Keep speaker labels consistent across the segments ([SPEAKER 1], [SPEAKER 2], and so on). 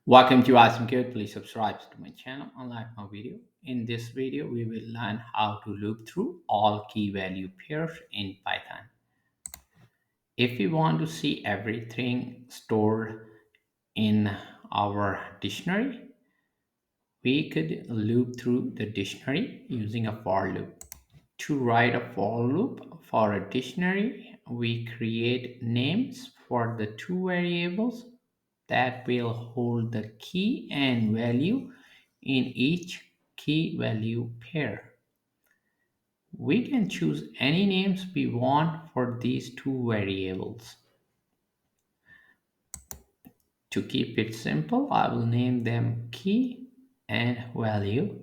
[SPEAKER 1] Welcome to Awesome Code. Please subscribe to my channel and like my video. In this video, we will learn how to loop through all key value pairs in Python. If we want to see everything stored in our dictionary, we could loop through the dictionary using a for loop. To write a for loop for a dictionary, we create names for the two variables that will hold the key and value in each key value pair. We can choose any names we want for these two variables. To keep it simple, I will name them key and value.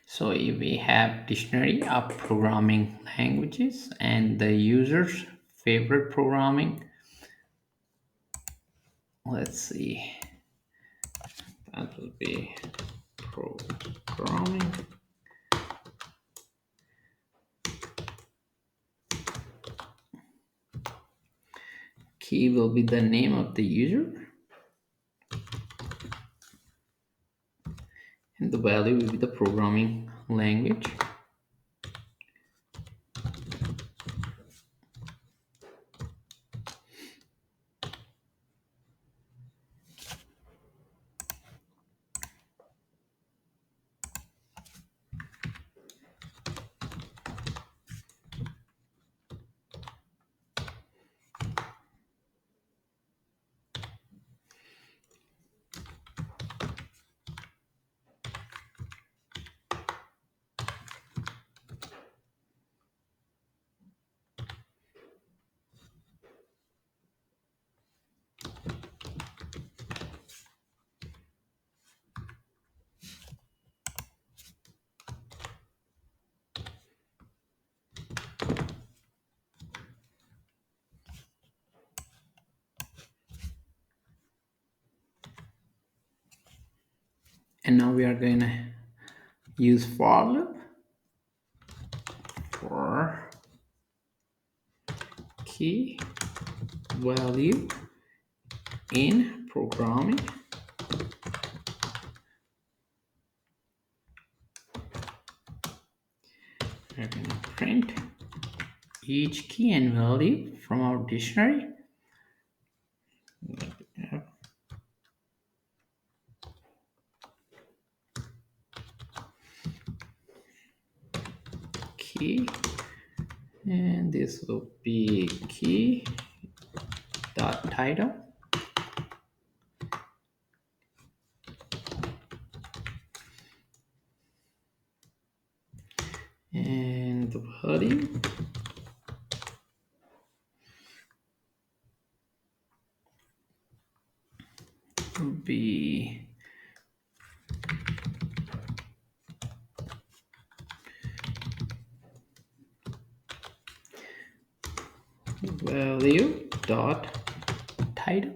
[SPEAKER 1] So if we have dictionary of programming languages and the user's favorite programming, let's see, that will be programming. Key will be the name of the user and the value will be the programming language. And now we are going to use for loop for key value in programming. We're going to print each key and value from our dictionary. Key, and this will be key dot title. And the value will be value dot title.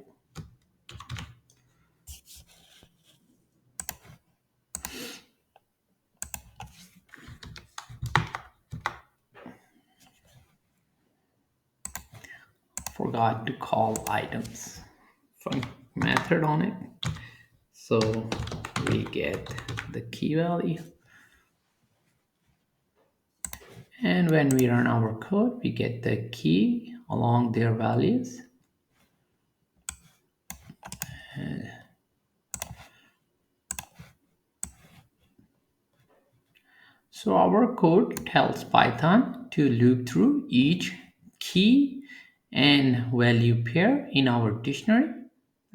[SPEAKER 1] Forgot to call items func method on it, so we get the key value, and when we run our code we get the key along their values. So our code tells Python to loop through each key and value pair in our dictionary.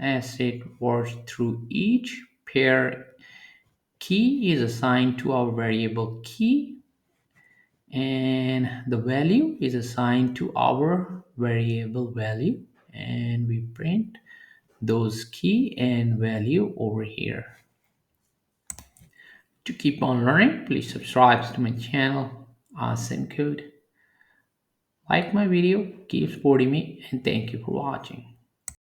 [SPEAKER 1] As it works through each pair, key is assigned to our variable key and the value is assigned to our variable value, and we print those key and value over here. To keep on learning, please subscribe to my channel, Awesome Code. Like my video, keep supporting me, and thank you for watching.